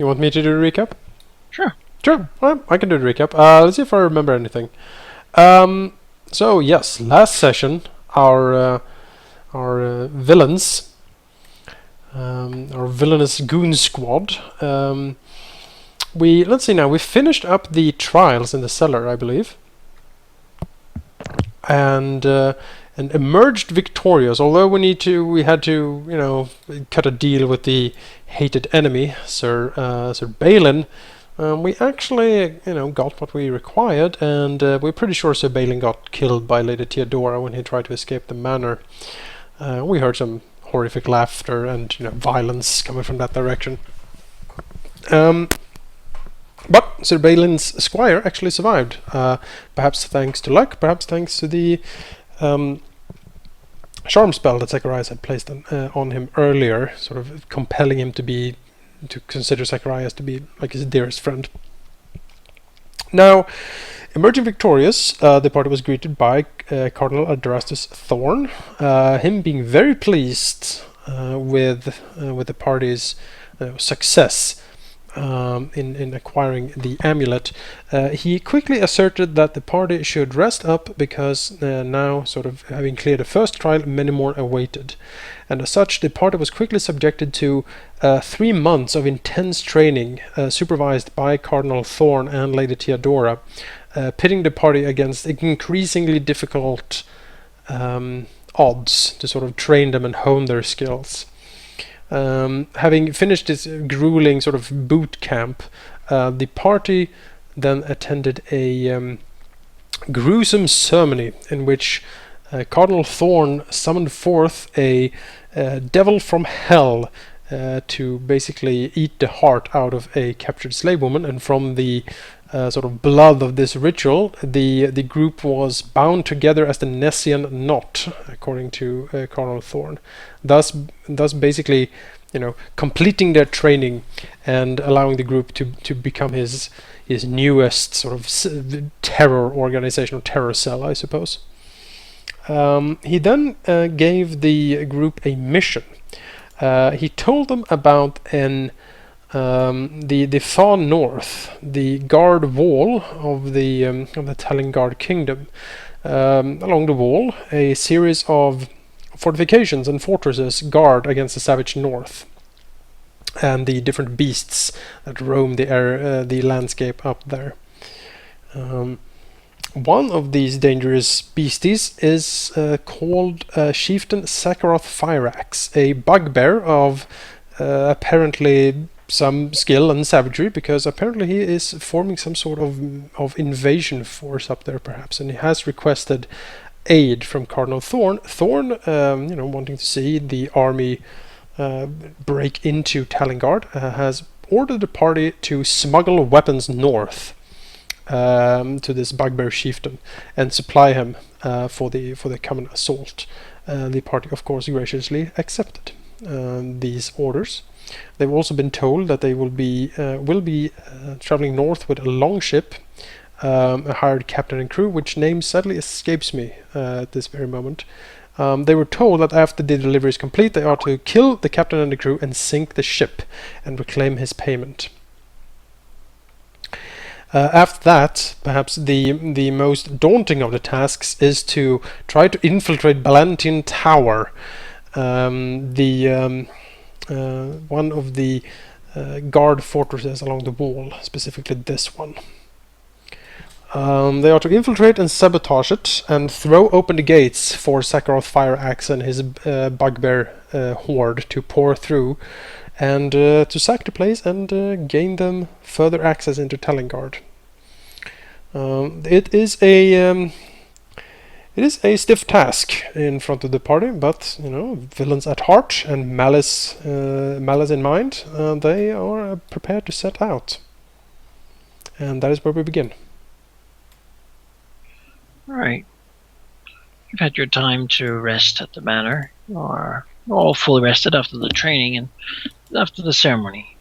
You want me to do a recap? Sure. Sure, well, I can do the recap. Let's see if I remember anything. So yes, last session, our villains, our villainous goon squad. Let's see now. We finished up the trials in the cellar, I believe, and emerged victorious. Although we had to cut a deal with the hated enemy, Sir Balin. We actually, got what we required, and we're pretty sure Sir Balin got killed by Lady Theodora when he tried to escape the manor. We heard some horrific laughter and violence coming from that direction. But Sir Balin's squire actually survived, perhaps thanks to luck, perhaps thanks to the charm spell that Zacharias had placed on him earlier, sort of compelling him to consider Zacharias to be like his dearest friend. Now, emerging victorious, the party was greeted by Cardinal Adrastus Thorn, him being very pleased with the party's success in acquiring the amulet. He quickly asserted that the party should rest up because now, sort of having cleared the first trial, many more awaited. And as such, the party was quickly subjected to 3 months of intense training, supervised by Cardinal Thorn and Lady Theodora, pitting the party against increasingly difficult odds to sort of train them and hone their skills. Having finished this grueling sort of boot camp, the party then attended a gruesome ceremony in which Cardinal Thorn summoned forth a devil from hell to basically eat the heart out of a captured slave woman, and from the sort of blood of this ritual, the group was bound together as the Nessian knot, according to Cardinal Thorn, thus basically completing their training and allowing the group to become his newest sort of terror organization, or terror cell, I suppose. He then gave the group a mission. He told them about the far north, the guard wall of the Talingard kingdom. Along the wall, a series of fortifications and fortresses guard against the savage north and the different beasts that roam the landscape up there. One of these dangerous beasties is called Chieftain Sakharoth Fireaxe, a bugbear of apparently some skill and savagery, because apparently he is forming some sort of invasion force up there, perhaps, and he has requested aid from Cardinal Thorn. Thorn, wanting to see the army break into Talingard, has ordered the party to smuggle weapons north to this bugbear chieftain and supply him for the coming assault. The party, of course, graciously accepted these orders. They've also been told that they will be traveling north with a longship, a hired captain and crew, which name sadly escapes me at this very moment. They were told that after the delivery is complete, they are to kill the captain and the crew and sink the ship and reclaim his payment. After that, perhaps the most daunting of the tasks is to try to infiltrate Balantin Tower, one of the guard fortresses along the wall, specifically this one. They are to infiltrate and sabotage it and throw open the gates for Sakharoth Fireaxe and his bugbear horde to pour through and to sack the place and gain them further access into Talingard. It is a stiff task in front of the party, but villains at heart and malice in mind, they are prepared to set out, and that is where we begin. Right. You've had your time to rest at the manor. You're all fully rested after the training and after the ceremony.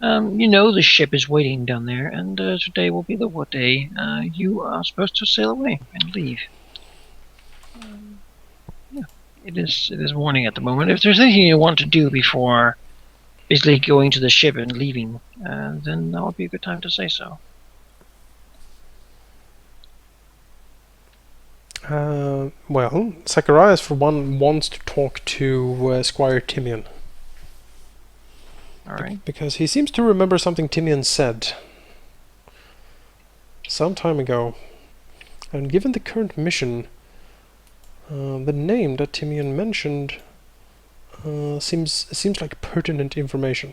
The ship is waiting down there, and today will be the day you are supposed to sail away and leave. It is morning at the moment. If there's anything you want to do before basically going to the ship and leaving, then that would be a good time to say so. Well, Zacharias, for one, wants to talk to Squire Timian. Alright. Because he seems to remember something Timian said some time ago. And given the current mission, the name that Timian mentioned seems like pertinent information.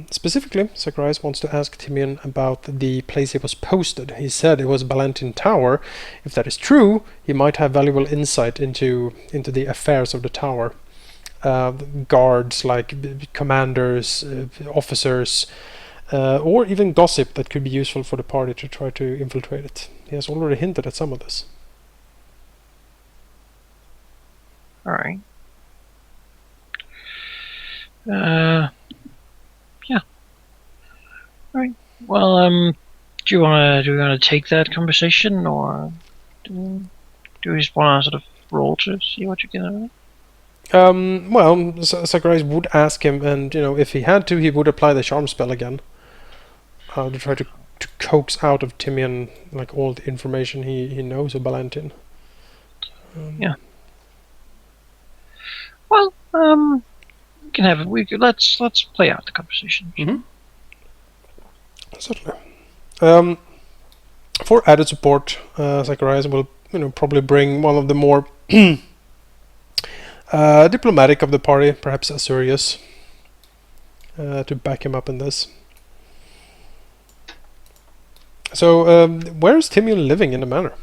Specifically, Zacharias wants to ask Timian about the place he was posted. He said it was Balantin Tower. If that is true, he might have valuable insight into the affairs of the tower. Guards, like commanders, officers, or even gossip that could be useful for the party to try to infiltrate it. He has already hinted at some of this. Alright. Yeah. Alright. Well, do we wanna take that conversation, or do we just wanna sort of roll to see what you get out of it? Well, Zacharias would ask him, and if he had to, he would apply the charm spell again to try to coax out of Timian like all the information he knows of Balantin. Yeah. Well, we can have it. Let's play out the conversation. Mm-hmm. Certainly. For added support, Zacharias will probably bring one of the more diplomatic of the party, perhaps Azureus, to back him up in this. So, where is Timian living in the manor?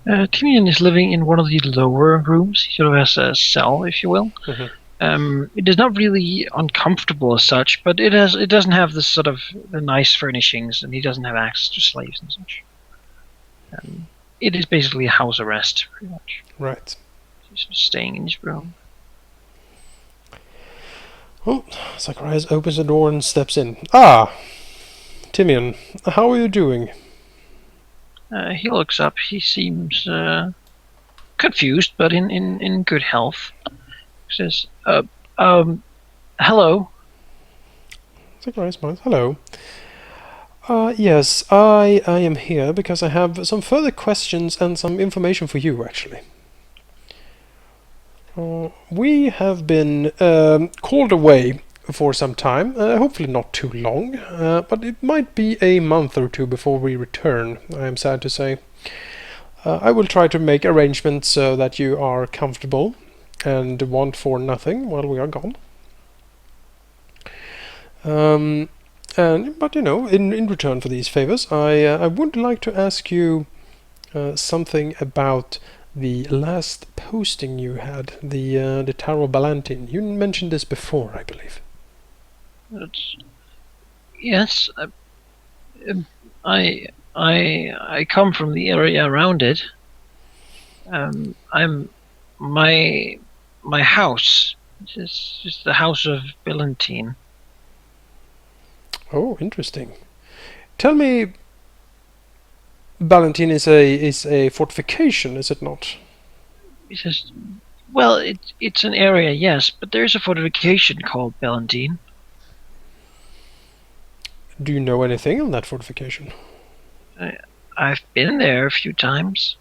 Timian is living in one of the lower rooms. He sort of has a cell, if you will. Mm-hmm. It is not really uncomfortable as such, but it doesn't have this sort of the nice furnishings, and he doesn't have access to slaves and such. It is basically a house arrest, pretty much. Right. He's just staying in his room. Well, Zacharias opens the door and steps in. Ah, Timian, how are you doing? He looks up. He seems confused, but in good health. He says, hello. Zacharias smiles. Hello. Yes, I am here because I have some further questions and some information for you, actually. We have been called away for some time, hopefully not too long, but it might be a month or two before we return, I am sad to say. I will try to make arrangements so that you are comfortable and want for nothing while we are gone. But in return for these favors, I would like to ask you something about the last posting you had, the Tower of Balantin. You mentioned this before, I believe. Yes. I come from the area around it. I'm my house. This is the house of Balantin. Oh, interesting. Tell me, Balantin is a fortification, is it not? He says, well, it's an area, yes, but there's a fortification called Balantin. Do you know anything on that fortification? I've been there a few times.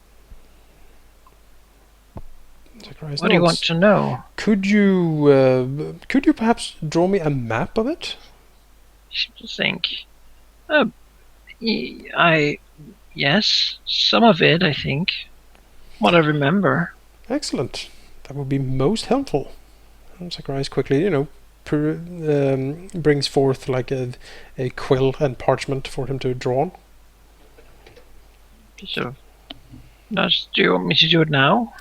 Zacharias What do you want to know? Could you perhaps draw me a map of it? I think. Yes, some of it, I think. What I remember. Excellent. That would be most helpful. And Zacharias quickly, brings forth like a quill and parchment for him to draw on. So, do you want me to do it now?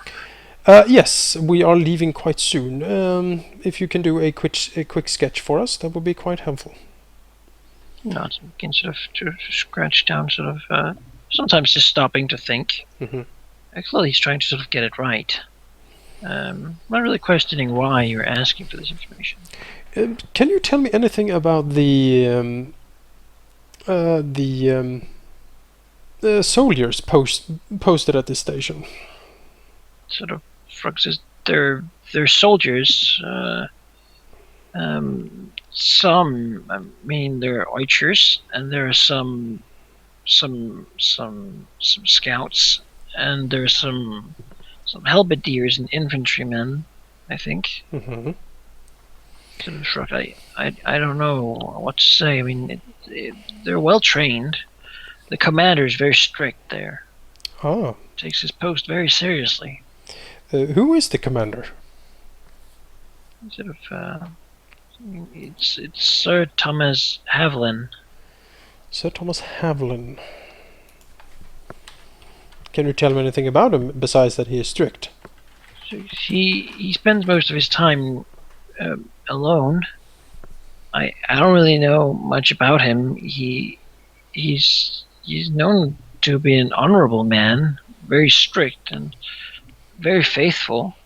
Yes, we are leaving quite soon. If you can do a quick sketch for us, that would be quite helpful. No, you can sort of to scratch down, sort of. Sometimes just stopping to think. Mm-hmm. Actually, he's trying to sort of get it right. I'm not really questioning why you're asking for this information. Can you tell me anything about the soldiers posted at this station? Sort of Frog says they're soldiers. Some, I mean, they're archers, and there are some scouts, and there's some halberdiers and infantrymen, I think. Mm-hmm. Sort of shrug. I don't know what to say. I mean, they're well trained. The commander is very strict there. Oh. Takes his post very seriously. Who is the commander? Sort of. It's Sir Thomas Haviland. Sir Thomas Haviland. Can you tell me anything about him besides that he is strict? So he spends most of his time alone. I don't really know much about him. He's known to be an honorable man, very strict and very faithful.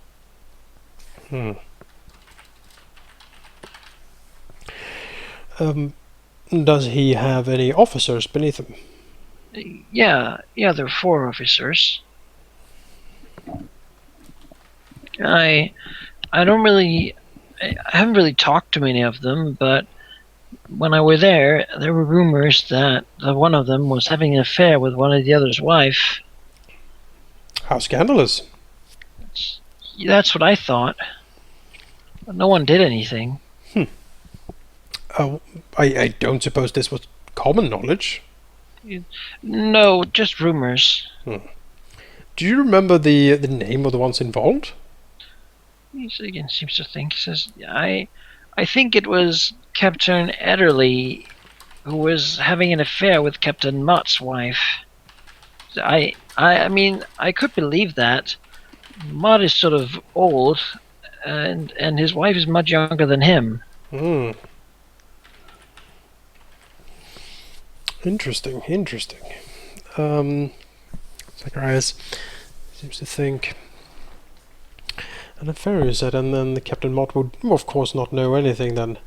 Does he have any officers beneath him? Yeah, there are 4 officers. I haven't really talked to many of them, but when I were there were rumors that one of them was having an affair with one of the other's wife. How scandalous. That's what I thought. But no one did anything. I don't suppose this was common knowledge. No, just rumors. Do you remember the name of the ones involved? He again seems to think. He says, I think it was Captain Ederly who was having an affair with Captain Mott's wife. I mean, I could believe that. Mott is sort of old, and his wife is much younger than him. Interesting. Zacharias seems to think. An affair, you said, and then Captain Mott would, of course, not know anything then.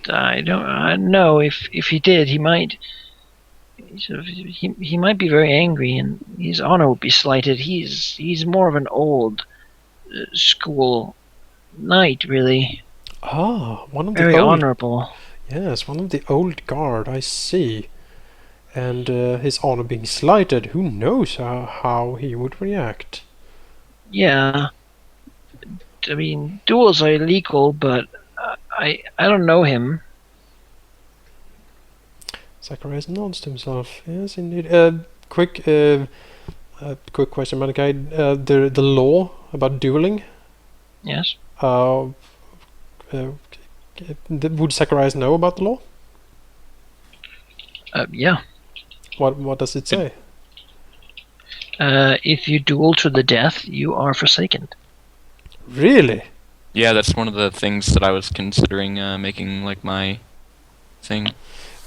I don't know. If he did, he might. He might be very angry, and his honor would be slighted. He's more of an old school knight, really. Ah, one of the very old, honorable. Yes, one of the old guard. I see. And his honor being slighted. Who knows how he would react? Yeah. I mean, duels are illegal, but I don't know him. Zacharias nods to himself. Yes, indeed. Quick question, Manaki. The law about dueling. Yes. Would Zacharias know about the law? Yeah. What does it say? If you duel to the death, you are forsaken. Really? Yeah, that's one of the things that I was considering making like my thing.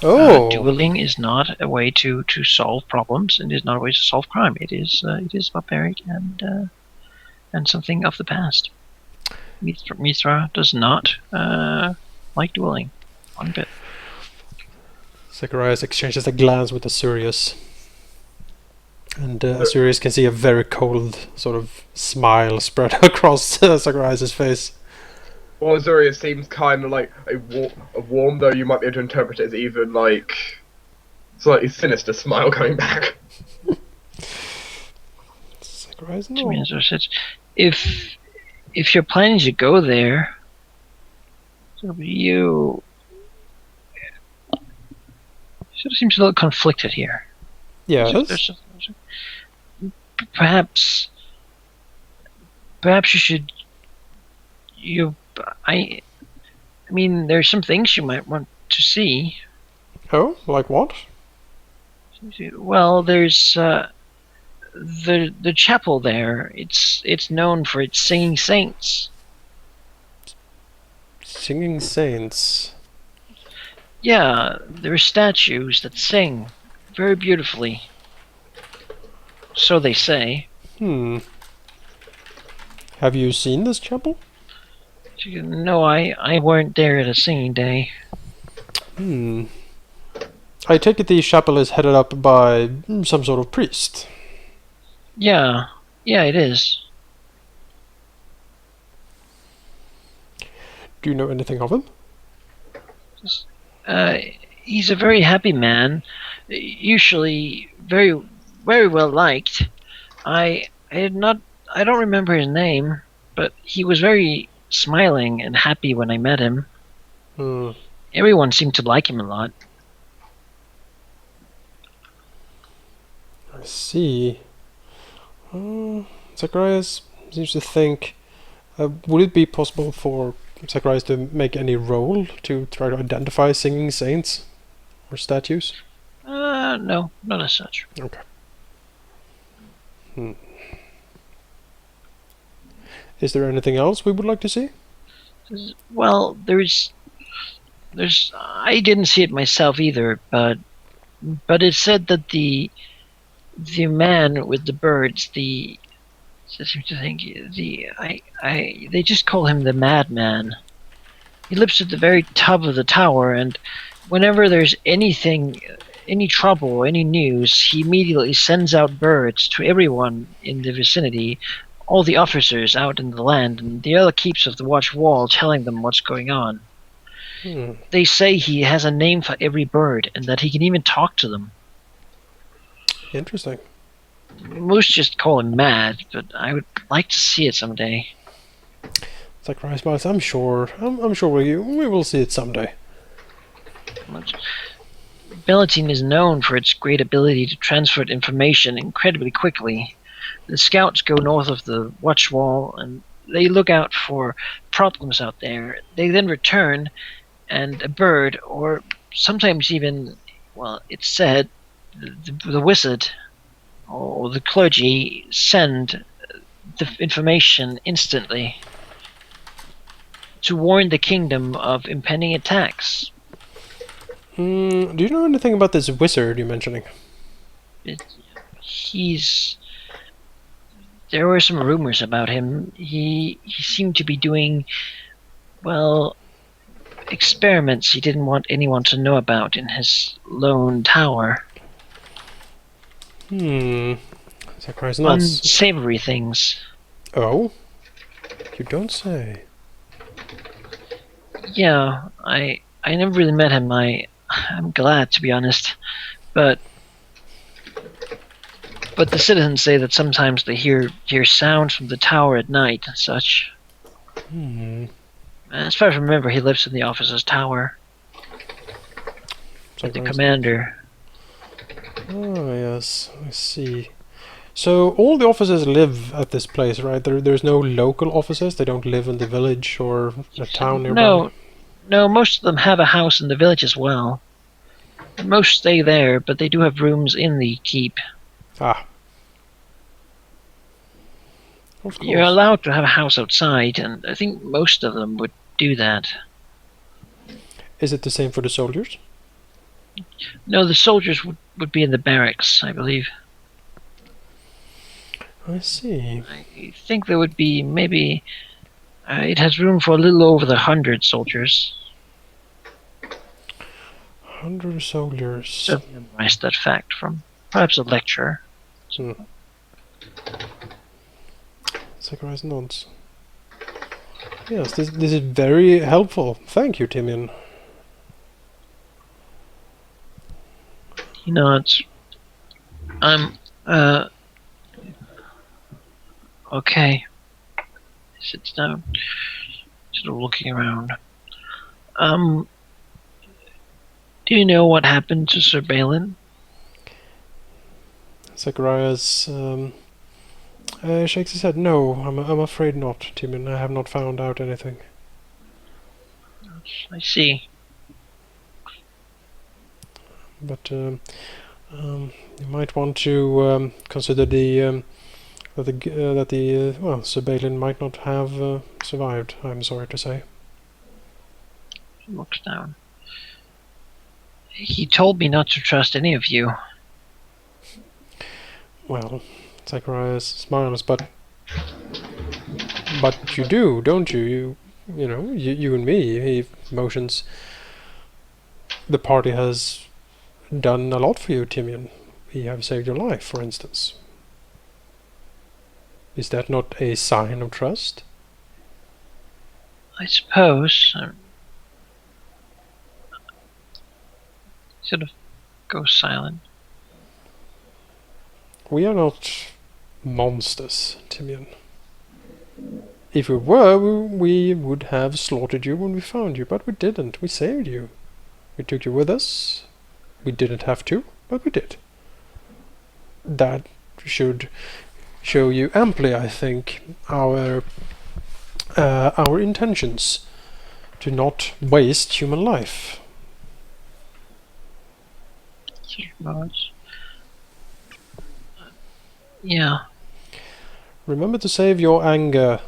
Oh. Dueling is not a way to solve problems, and is not a way to solve crime. It is barbaric and something of the past. Mithra does not like dueling one bit. Zacharias exchanges a glance with Azureus. And Azureus can see a very cold sort of smile spread across Zacharias' face. Well, Azureus seems kind of like a warm, though you might be able to interpret it as even like slightly sinister smile coming back. Zacharias, no. If you're planning to go there, you sort of seems a little conflicted here. Yes. Perhaps you should. I mean, there's some things you might want to see. Oh, like what? Well, there's the chapel there. It's known for its singing saints. Singing saints. Yeah, there are statues that sing very beautifully. So they say. Have you seen this chapel? No, I weren't there at a singing day. I take it the chapel is headed up by some sort of priest. Yeah, it is. Do you know anything of him? He's a very happy man, usually very, very well liked. I don't remember his name, but he was very smiling and happy when I met him. Hmm. Everyone seemed to like him a lot. I see. Zacharias seems to think... would it be possible for Zacharias to make any roll to try to identify singing saints or statues? No, not as such. Okay. Is there anything else we would like to see? Well, there's. I didn't see it myself either, but it said that the man with the birds, I seem to think they just call him the Madman. He lives at the very top of the tower, and whenever there's anything, any trouble, any news, he immediately sends out birds to everyone in the vicinity, all the officers out in the land, and the other keeps of the watch wall, telling them what's going on. They say he has a name for every bird, and that he can even talk to them. Interesting. Most just call him Mad, but I would like to see it someday. Zacharias smiles. I'm sure we will see it someday. Bellatine is known for its great ability to transfer information incredibly quickly. The scouts go north of the watch wall, and they look out for problems out there. They then return, and a bird, or sometimes even, well, it's said, the wizard or the clergy send the information instantly to warn the kingdom of impending attacks. Do you know anything about this wizard you're mentioning? There were some rumors about him. He seemed to be doing, well, experiments he didn't want anyone to know about in his lone tower. Zacharias nods. Unsavory things. Oh? You don't say. Yeah, I never really met him. I'm glad, to be honest, but the citizens say that sometimes they hear sounds from the tower at night and such. As far as I remember, he lives in the officer's tower. Like the commander. Oh yes, I see. So all the officers live at this place, right? There's no local officers. They don't live in the village or a town nearby. No, most of them have a house in the village as well. Most stay there, but they do have rooms in the keep. Ah. Of course. You're allowed to have a house outside, and I think most of them would do that. Is it the same for the soldiers? No, the soldiers would be in the barracks, I believe. I see. I think there would be maybe... it has room for a little over 100 soldiers. 100 soldiers. So I memorized that fact from perhaps a lecture. Zacharias nods. Yes, this is very helpful. Thank you, Timian. He nods. Okay. He sits down, sort of looking around. Do you know what happened to Sir Balin? Zacharias shakes his head. No, I'm afraid not, Timian. I have not found out anything. I see. But you might want to consider that Sir Balin might not have survived. I'm sorry to say. He looks down. He told me not to trust any of you. Well, Zacharias smiles, but you do, don't you? You know, you and me. He motions. The party has done a lot for you, Timian. We have saved your life, for instance. Is that not a sign of trust? I suppose. Sort of go silent. We are not monsters, Timian. If we were, we would have slaughtered you when we found you, but we didn't. We saved you. We took you with us. We didn't have to, but we did. That should show you amply, I think, our intentions to not waste human life. Yeah. Remember to save your anger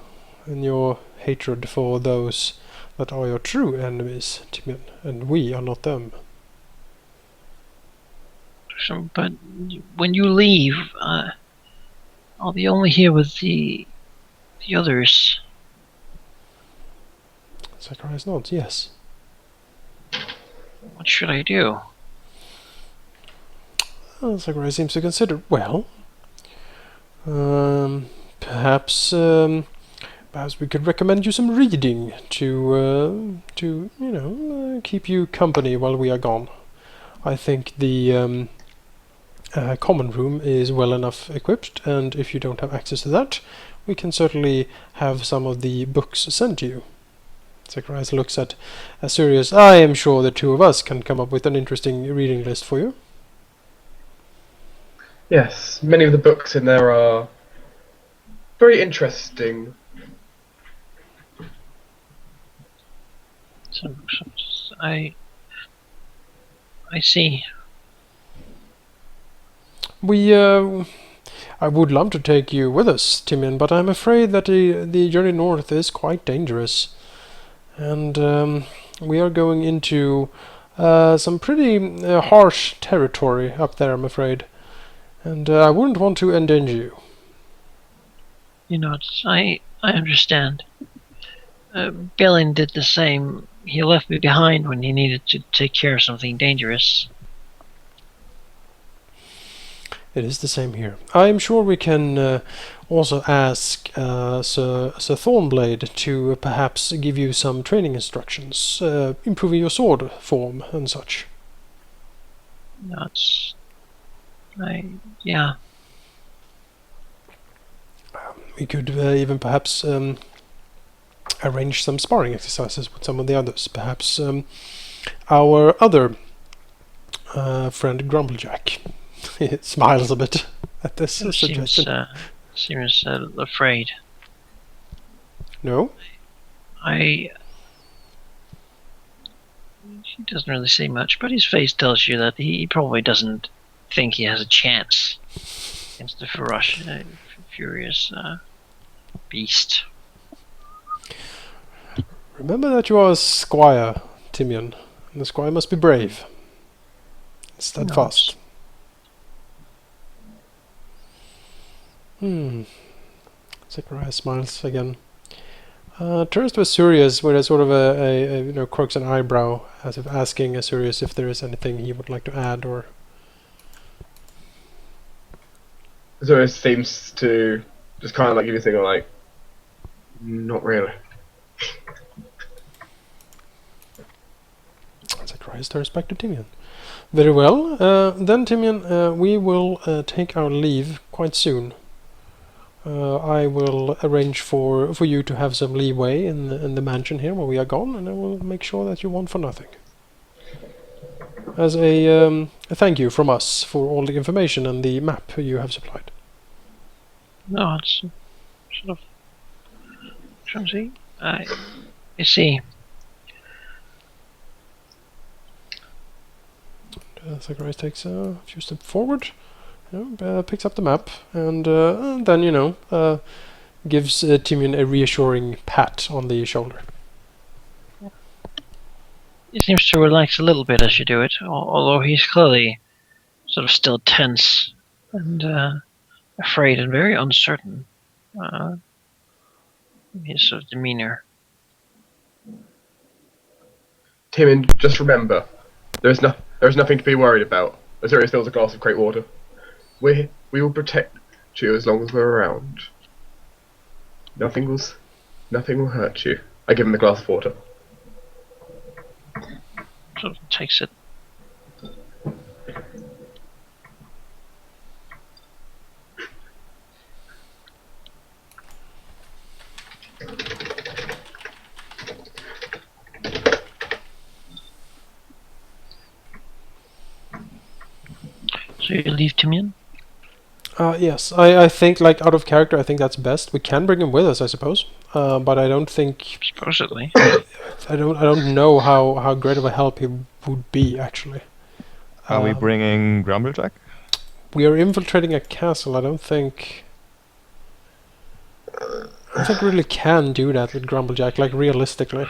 and your hatred for those that are your true enemies, Timian, and we are not them. So, but when you leave, I'll be only here with the others. Zacharias nods, yes. What should I do? Zacharias seems to consider, well, perhaps we could recommend you some reading to keep you company while we are gone. I think the common room is well enough equipped, and if you don't have access to that, we can certainly have some of the books sent to you. Zacharias looks at Azureus. I am sure the two of us can come up with an interesting reading list for you. Yes, many of the books in there are very interesting. So I see. I would love to take you with us, Timian, but I'm afraid that the journey north is quite dangerous. And we are going into some pretty harsh territory up there, I'm afraid. And I wouldn't want to endanger you. You know, I understand. Balin did the same. He left me behind when he needed to take care of something dangerous. It is the same here. I am sure we can also ask Sir Thornblade to perhaps give you some training instructions, improving your sword form and such. Yeah. We could even perhaps arrange some sparring exercises with some of the others. Perhaps our other friend Grumblejack. He smiles a bit at this suggestion. Seems afraid. No? He doesn't really say much, but his face tells you that he probably doesn't think he has a chance against the furious beast. Remember that you are a squire, Timian, and the squire must be brave, steadfast. Zacharias smiles again. Turns to Azureus with a sort of a crooks an eyebrow, as if asking Azureus if there is anything he would like to add or. Azureus seems to just kind of like give you a thing of like, not really. Zacharias turns back to Timian. Very well. Then, Timian, we will take our leave quite soon. I will arrange for you to have some leeway in the mansion here while we are gone, and I will make sure that you want for nothing. As a thank you from us for all the information and the map you have supplied. No, it's sort of clumsy. I see. Zacharias takes a few steps forward, picks up the map, and then, gives Timian a reassuring pat on the shoulder. He seems to relax a little bit as you do it, although he's clearly sort of still tense and afraid and very uncertain in his sort of demeanor. Timian, just remember, there's nothing to be worried about. Azureus fills a glass of great water. We will protect you as long as we're around. Nothing will hurt you. I give him the glass of water. Sort of takes it. So you leave Timian? Yes, I think, like, out of character, I think that's best. We can bring him with us, I suppose, but I don't think Supposedly. I don't know how great of a help he would be actually. Are we bringing Grumblejack? We are infiltrating a castle. I don't think we really can do that with Grumblejack, like realistically.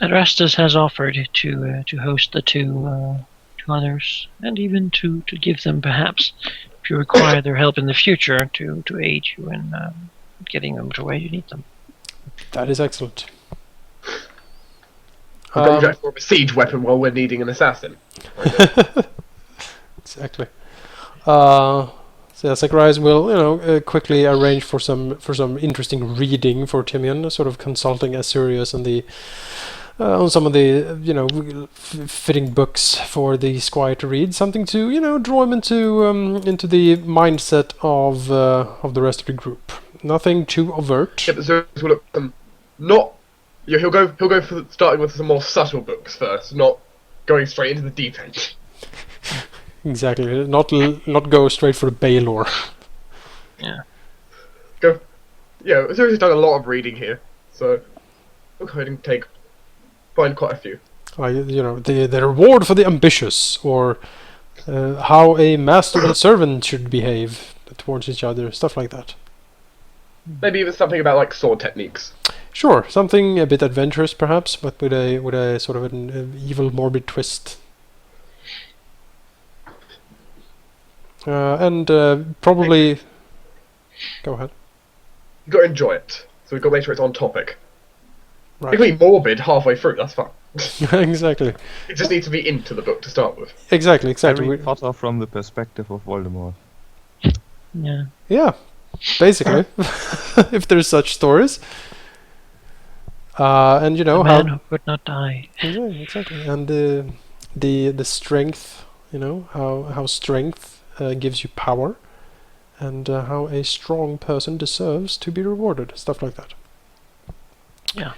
Adrastus has offered to host the two others, and even to give them, perhaps, if you require their help in the future, to aid you in getting them to where you need them. That is excellent. Grumblejack for a siege weapon while we're needing an assassin. Exactly. So yeah, Zacharias will, quickly arrange for some interesting reading for Timian, sort of consulting Azureus and the on some of the fitting books for the squire to read, something to draw him into the mindset of the rest of the group. Nothing too overt. Yeah, but Azureus will look not. Yeah, he'll go for starting with some more subtle books first, not going straight into the deep end. Exactly. Not go straight for the Baylor. Yeah. Yeah, Azureus has done a lot of reading here, so we'll go ahead and find quite a few. The reward for the ambitious, or how a master and servant should behave towards each other, stuff like that. Maybe even something about like sword techniques. Sure, something a bit adventurous, perhaps, but with a sort of an evil, morbid twist. And probably. Go ahead. You got to enjoy it, so we've got to make sure it's on topic. Right. It can be morbid halfway through. That's fine. Exactly. It just needs to be into the book to start with. Exactly. Harry Potter from the perspective of Voldemort. Yeah. Yeah, basically, if there's such stories. And The man who could not die. Exactly. And the strength, how strength gives you power, and how a strong person deserves to be rewarded, stuff like that. Yeah.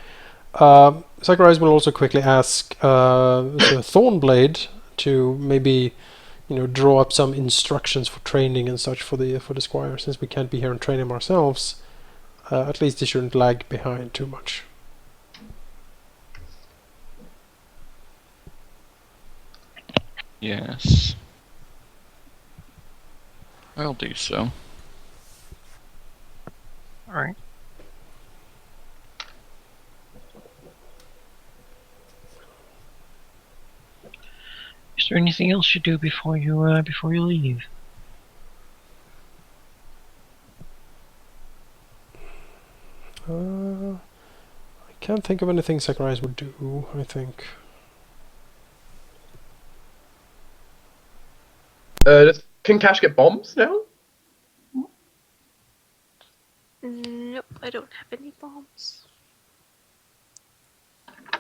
Zacharias will also quickly ask Thornblade to maybe, draw up some instructions for training and such for the squire, since we can't be here and train him ourselves. At least he shouldn't lag behind too much. Yes. I'll do so. Alright. Is there anything else you do before you leave? I can't think of anything Zacharias would do, I think. Can Kash get bombs now? Nope, I don't have any bombs.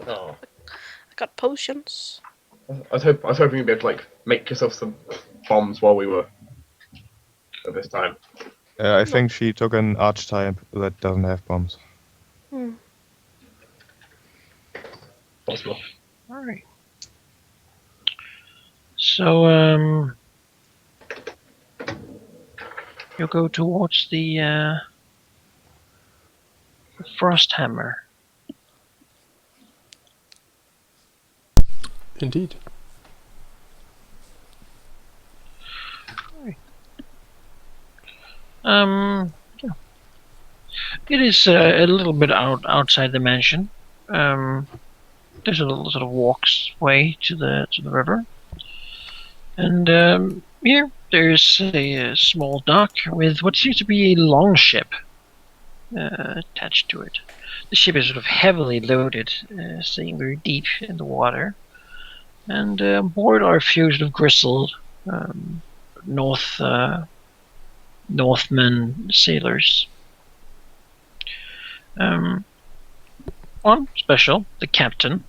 Oh. I got potions. I was hoping you'd be able to make yourself some bombs while we were at this time. I think she took an archetype that doesn't have bombs. Possible. Alright. So, you'll go towards the Frosthammer. Indeed. Yeah. It is a little bit outside the mansion. There's a little sort of walkway to the river, and here there's a small dock with what seems to be a longship attached to it. The ship is sort of heavily loaded, staying very deep in the water, and aboard are a few sort of grizzled Northman sailors. one special, the captain,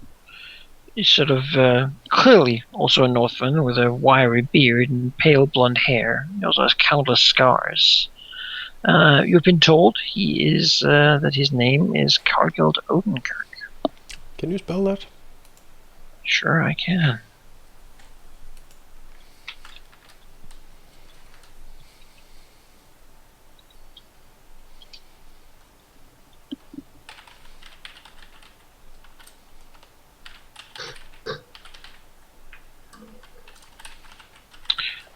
is sort of clearly also a Northman with a wiry beard and pale blonde hair. He also has countless scars. You've been told he is that his name is Cargild Odenkirk. Can you spell that? Sure, I can.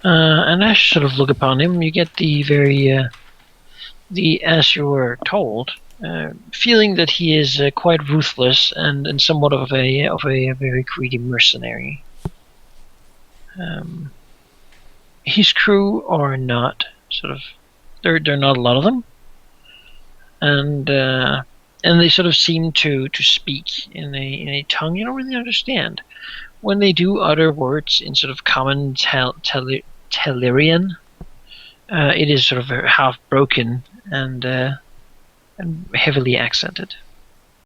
And as you sort of look upon him, you get the very, as you were told, feeling that he is quite ruthless and somewhat of a very greedy mercenary. His crew are not sort of there are not a lot of them, and they sort of seem to speak in a tongue you don't really understand. When they do utter words in sort of common Telerian, it is sort of half broken and heavily accented.